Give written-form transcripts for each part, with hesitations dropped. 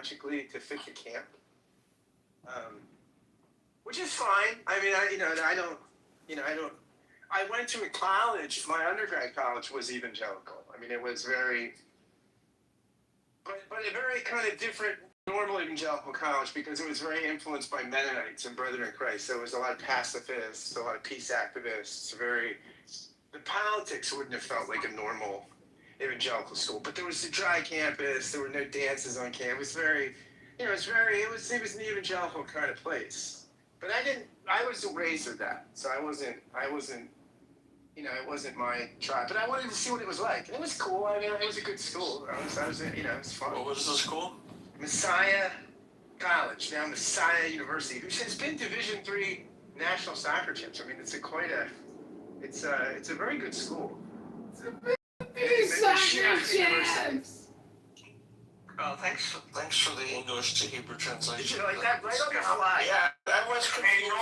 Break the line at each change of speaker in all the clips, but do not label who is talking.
ideologically to fit the camp, which is fine. I mean, I went to a college. My undergrad college was evangelical. I mean, it was but a very kind of different normal evangelical college because it was very influenced by Mennonites and Brethren in Christ. There was a lot of pacifists, a lot of peace activists. The politics wouldn't have felt like a normal evangelical school, but there was a dry campus. There were no dances on campus. It was an evangelical kind of place. But I wasn't raised with that, so I wasn't. It wasn't my tribe, but I wanted to see what it was like. And it was cool. I mean, it was a good school. It was fun.
What was the school?
Messiah College, now Messiah University, which has been Division III national soccer champs. I mean, it's a very good school.
Soccer champs.
Oh, thanks for the English to Hebrew translation.
Did you like that right on the fly?
Yeah, that was confused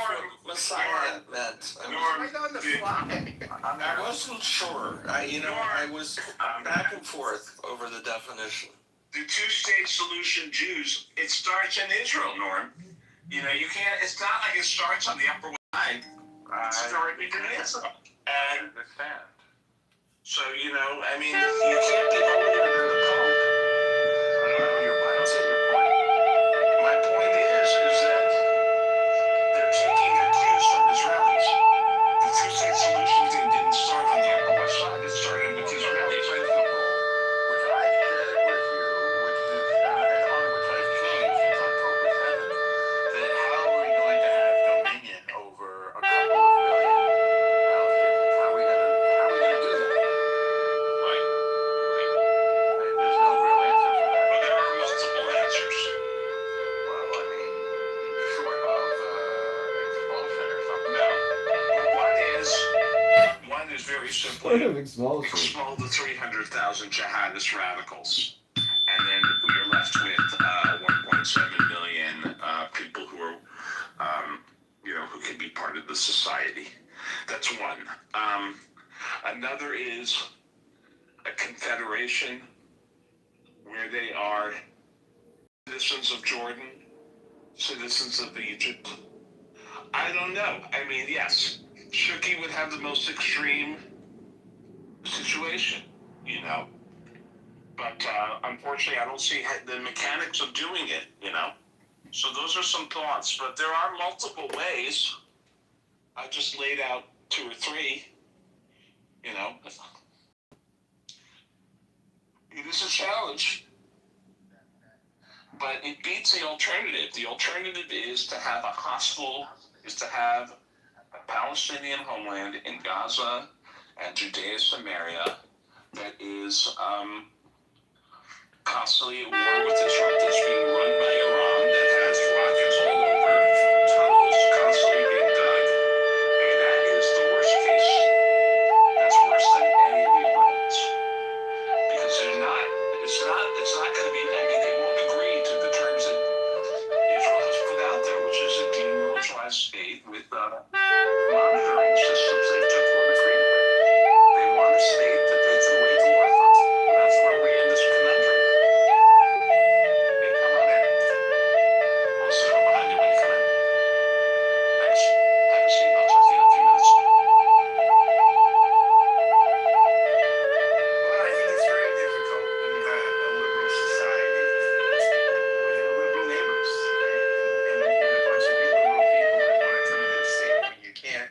what Messiah meant.
Right on the fly.
I wasn't sure. I was back and forth over the definition.
The two-state solution Jews, it starts in Israel, Norm. You can't, it's not like it starts on the Upper West Side. It started in Israel. And so, you can't be holier than the Pope. My point is that they're taking a cues from Israelis. The two-state solution thing didn't start on the Upper West Side. It started with Israelis.
Which I shared with you, which I've changed since October 7th, that how are we going to have dominion over a couple of million Palestinians? How are we going to do that?
Right.
There's no real answer for that.
But there are multiple answers.
Well, I mean, short of expulsion or something.
No. One is very simple.
What of expulsion?
Expel the 300,000 jihadist radicals. And then you're left with 1.7 million people who are, who can be part of the society. That's one. Another is a confederation where they are citizens of Jordan, citizens of Egypt. I don't know. I mean, yes, Shuki would have the most extreme situation, But unfortunately, I don't see the mechanics of doing it, So those are some thoughts, but there are multiple ways. I just laid out 2 or 3, It is a challenge, but it beats the alternative. The alternative is to have a Palestinian homeland in Gaza and Judea Samaria that is constantly at war with Israel, that's being run by Iran, that has rockets all over, tunnels constantly being dug. I mean, that is the worst case. That's worse than any of the opponents. Because it's not going to be, they won't agree to the terms that Israel has put out there, which is a demilitarized state with monitoring systems they took from the Green. They want a state that they can wage war from. And that's where we're in this conundrum. Hey, come on in. I'll sit up behind you when you come in. Thanks. Have a seat. I'll talk to you in a few minutes.
Well, I think it's very difficult when you have a liberal society with liberal neighbors, right? And a bunch of illiberal people that want to come into the state. I mean, you can't.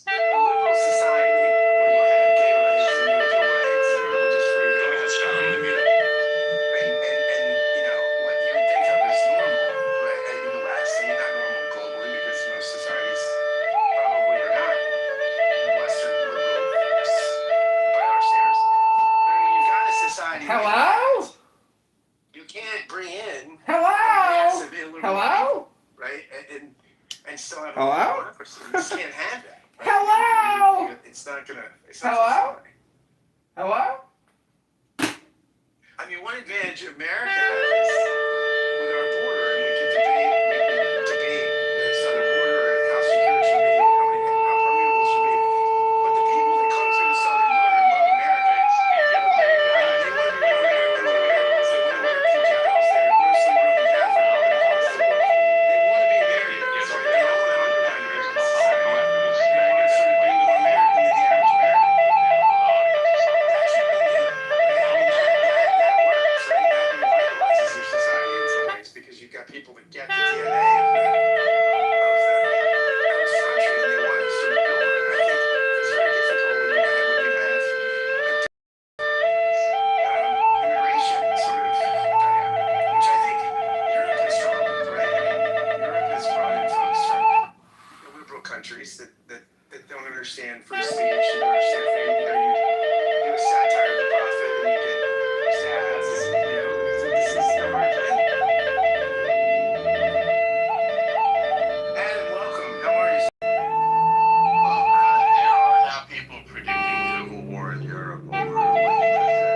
A liberal society where you have gay rights and individual rights and religious freedom.
Go ahead, Scott. I'm going to mute it.
What you would think of as normal, right, in the West. I mean, not normal globally because most societies probably are not Western liberal by our standards. But when you've got a society,
Hello?
you can't bring in
Hello?
massive illiberal
Hello?
people, right, and still have a
Hello?
democracy. You just can't have that. Right?
Hello?
It's not gonna.
Hello? Hello?
I mean, one advantage America has with our border, and we can debate the southern border and how secure it should be, and how permeable it should be. But the people that come through the southern border love America. They want to be Americans. They want to wear hijabs. They're mostly wearing hijabs. got people to get the DNA of this country, and they want to sort of build it. I think it's very difficult when you have immigration sort of dynamic, which I think Europe has struggled with, right? I mean, Europe has brought in folks from liberal countries that don't understand free speech and don't understand you do a satire of the prophet and you get stats. This is a hard thing. Adam, welcome. How are you?
Well, there are now people predicting civil war in Europe over what you just said.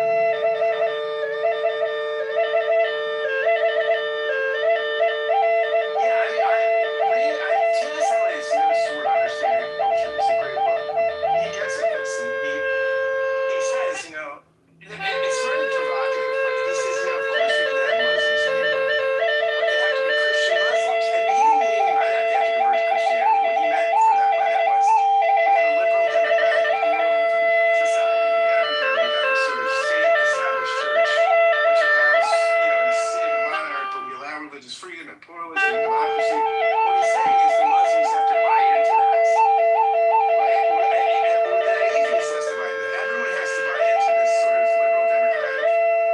T.S. Eliot's No Sword Understanding of Culture. It's a great book. He gets at this, and he says, it's very provocative. He says, of course we can have Muslims in Europe, but they have to be Christian Muslims. And he didn't mean by that they have to convert to Christianity. What he meant by that was we have a liberal, democratic, plural society. We have a sort of state-established church, which allows, the monarch, but we allow religious freedom and pluralism and democracy. What he's saying is the Muslims have to buy into that. Right? Or the atheist has to buy into that. Everyone has to buy into this sort of liberal, democratic,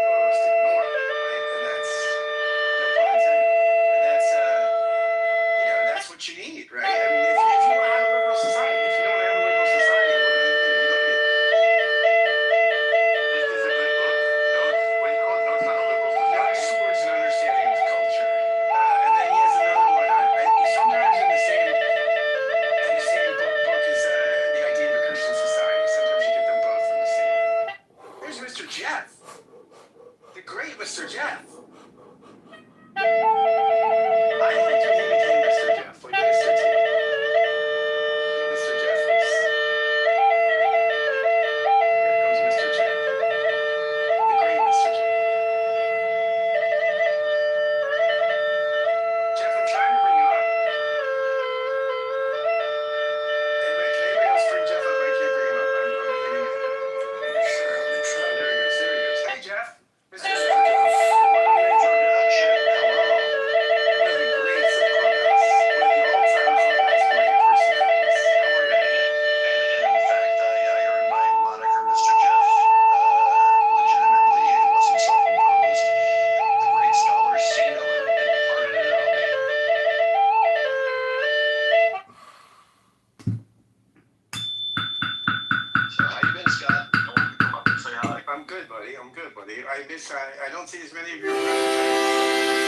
pluralistic norm, right? And that's, no pun intended. And that's what you need, right? I mean, if you want to have a liberal society, if you don't have a liberal society, you don't need it.
This is a good book. Notes, what do you call it? Notes on a Liberal
No
Society.
Swords and Understanding of Culture. And then he has another one on, sometimes in the same book is The Idea of a Christian Society. Sometimes you get them both in the same. There's Mr. Jeff. The great Mr. Jeff. I liked when he became Mr. Jeff, like Mr. T. Mr. Jeff is... Here comes Mr. Jeff. The great Mr. Jeff. Jeff, I'm trying to bring you up. Can anybody else bring Jeff up? I can't bring him up. I'm hitting it.
Sure, let me try.
There he goes. There he goes. Hey, Jeff. Mr. Jeff.
What an introduction. Hello.
One of the greats of Clubhouse. One of the all-time Clubhouse great personalities. How are you?
And in fact, I earned my moniker Mr. Jeff legitimately. It wasn't self-imposed. The great scholar Cena imparted it on me. So how you been, Scott? I wanted to come up and say hi.
I'm good, buddy. I don't see as many of your friends.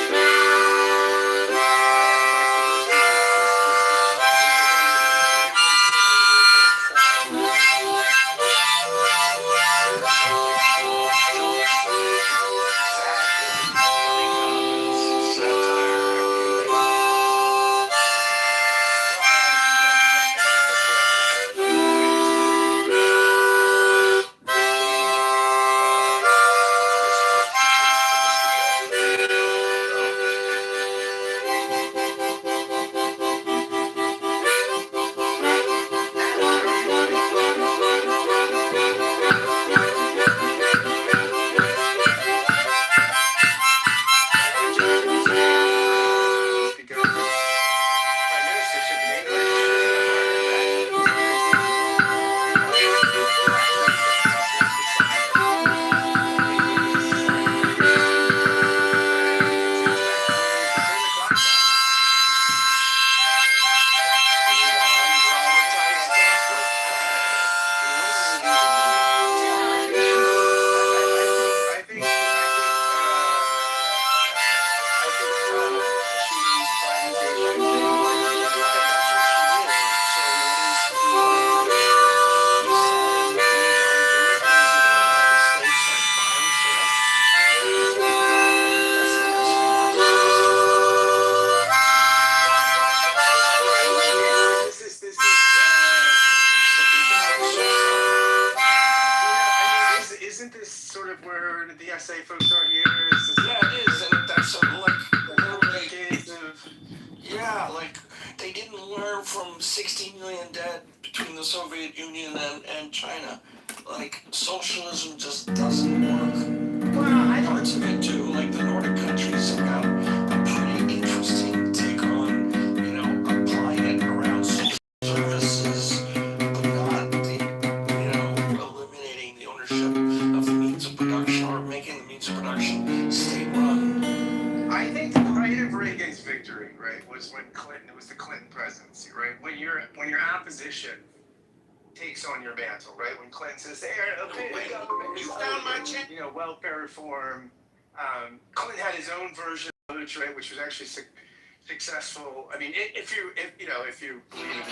Isn't this sort of where the DSA folks are here?
Yeah, it is, and that's literally,
decades of...
yeah, like they didn't learn from 60 million dead between the Soviet Union and China. Like socialism just doesn't work.
Well, I don't...
Parts of it do, like the Nordic countries have got a pretty
of Reagan's victory, right, was when Clinton, it was the Clinton presidency, right? When your opposition takes on your mantle, right? When Clinton says, "There, okay, you found my check," welfare reform. Clinton had his own version of it, right, which was actually successful. I mean, if you believe in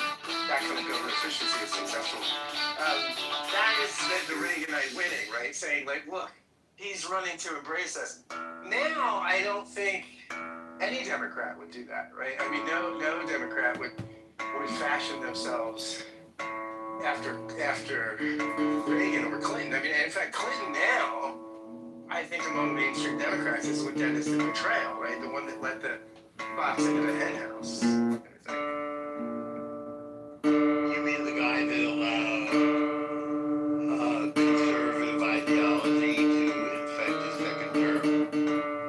that kind of government efficiency is successful, that is the Reaganite winning, right? Saying like, look, he's running to embrace us. Now, I don't think any Democrat would do that, right? I mean, no Democrat would fashion themselves after Reagan or Clinton. I mean, in fact, Clinton now, I think among mainstream Democrats is looked at as the betrayal, right? The one that let the fox into the henhouse.
You mean the guy that allowed conservative ideology to infect his second term?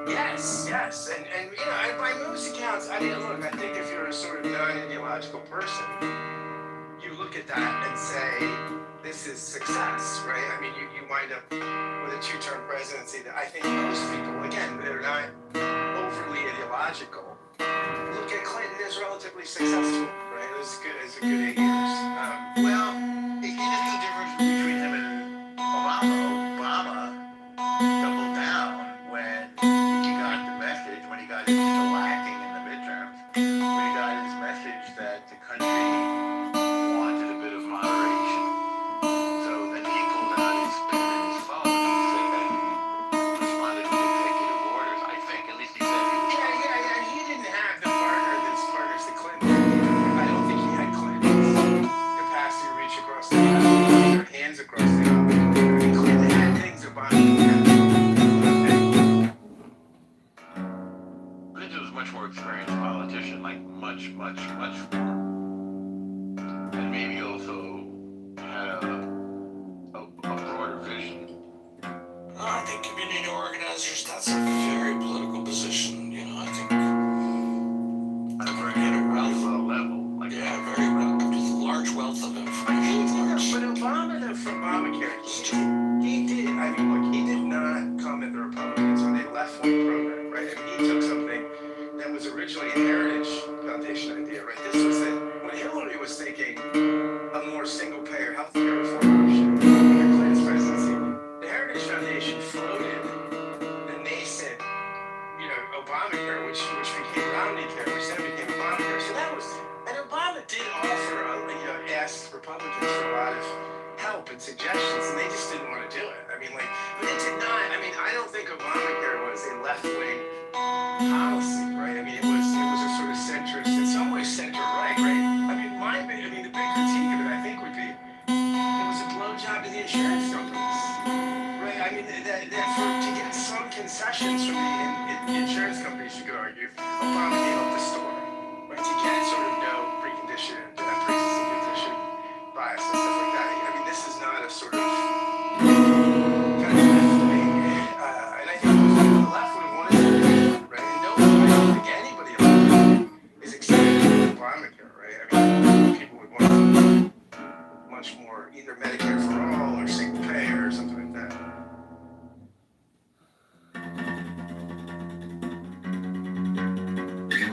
Yes, and by most accounts, I mean, look, I think if you're a sort of non-ideological person, you look at that and say, this is success, right? I mean, you wind up with a two-term presidency that I think most people, again, they're not overly ideological, look at Clinton as relatively successful, right? It was a good 8 years.
Well, here's the difference between him and Obama. Obama doubled down when he got the message, when he got his shellacking in the midterms, when he got his message that the country wanted a bit of moderation. So then he pulled out his pen and his phone and responded with executive orders. I think, at least he said he was.
Yeah, and he didn't have the partners that Clinton had. I don't think he had Clinton's capacity to reach across the aisle, their hands across the aisle. I mean, Clinton had things Obama didn't have.
Clinton was a much more experienced politician, like much more. And maybe also had a broader vision.
I think community organizers, that's a very political position, I think.
On a very low level. Like,
Yeah, very large wealth of information.
But Obama, though, for Obamacare, he did. I mean, look, he did not come at the Republicans when they left-wing program, right? I mean, he took something that was originally a Heritage Foundation idea, right? This was that when Hillary was thinking a more single-payer healthcare reform option under Clinton's presidency, the Heritage Foundation floated the nascent, Obamacare, which became Romneycare, which then became Obamacare. So that was, and Obama did offer, ask Republicans for a lot of help and suggestions, and they just didn't want to do it. I mean, but it did not. I mean, I don't think Obamacare was a left-wing policy, right? I mean, it was a sort of centrist, in some ways center-right, right? I mean, the big critique of it, I think, would be it was a blowjob to the insurance companies, right? I mean, to get some concessions from the insurance companies, you could argue, Obama gave up the store, right? To get sort of no preconditioned, pre-existing condition bias and stuff like that. I mean, this is not a sort of kind of left-wing, and I think most people on the left would have wanted to do it, right? And I don't think anybody on the left is excited about Obamacare, right? I mean, people would want much more, either Medicare for all or single payer or something like that.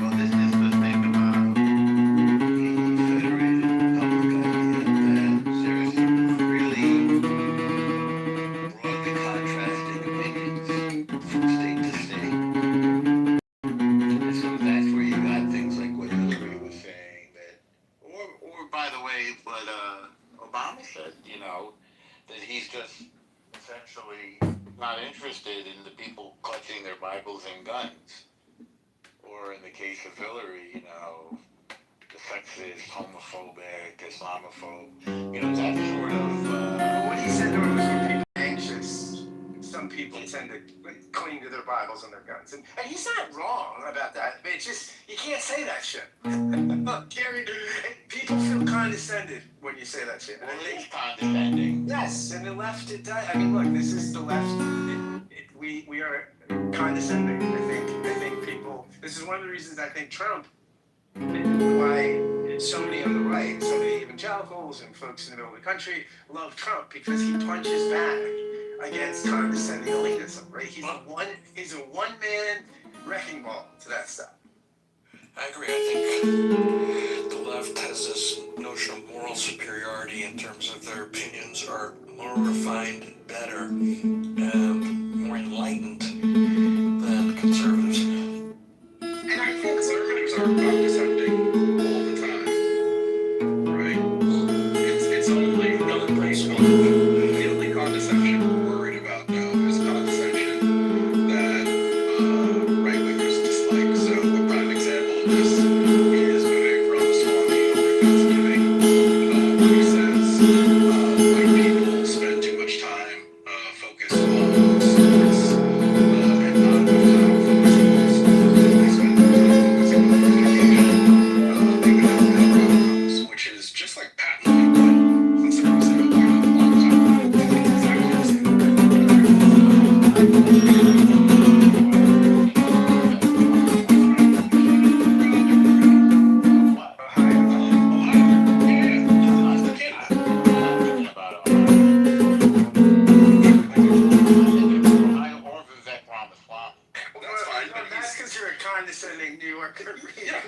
Well, this is the thing about the Federated Republic idea, that there's really broadly contrasting opinions from state to state. And so that's where you got things like what Hillary was saying, or by the way, what Obama said, that he's just essentially not interested in the people clutching their Bibles and guns. Or in the case of Hillary, the sexist, homophobic, Islamophobe, that sort of.
What he said, though, was when people are anxious, some people tend to cling to their Bibles and their guns. And he's not wrong about that. But it's just, you can't say that shit. Gary, people feel condescended when you say that shit.
Well, it is condescending.
Yes, and the left, it does. I mean, look, this is the left. We are condescending. I think people. This is one of the reasons I think Trump, why so many on the right, so many evangelicals and folks in the middle of the country love Trump, because he punches back against condescending elitism. Right? He's a one-man wrecking ball to that stuff.
I agree. I think the left has this notion of moral superiority in terms of their opinions are more refined and better and more enlightened than conservatives.
And I think conservatives are condescending all the time, right? It's only the only condescension we're worried about now is condescension that right wingers dislike. So a prime example of this is moving from Swami over Thanksgiving, where he says white people spend too much time focused on sports and not enough time focused on school. They spend more time focusing on education. They would have no problems, which is just like patently what conservatives have been doing all the time. They think exactly the same. That's fine, but
That's
he's
because you're a condescending New Yorker.
yeah.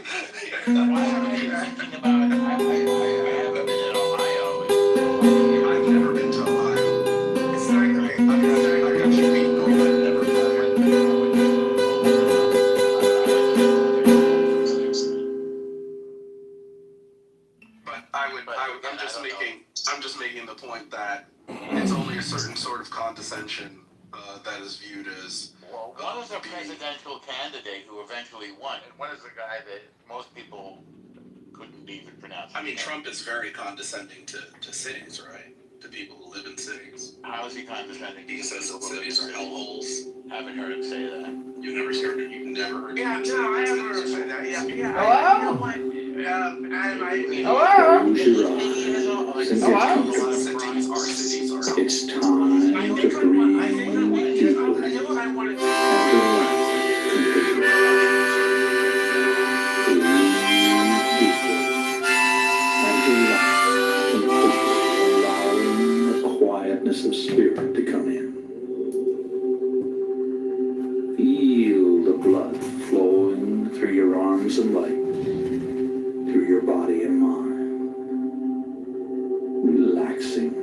I've never been to Ohio.
It's not great.
I got you beat, but never But I'm just making the point that it's only a certain sort of condescension that is viewed as
Well, one is a presidential candidate who eventually won, and one is a guy that most people couldn't even pronounce.
I mean,
his name.
Trump is very condescending to cities, right? To people who live in cities.
How is he condescending?
He says that cities are hellholes.
Haven't heard him say that.
You've never heard
Yeah, no, I haven't heard him say that. Yeah, yeah.
Hello?
You know what?
Hello?
Cities are cities are
It's time
I
to
think I
breathe
what I want to do.
allowing the quietness of spirit to come in. Feel the blood flowing through your arms and legs, through your body and mind, relaxing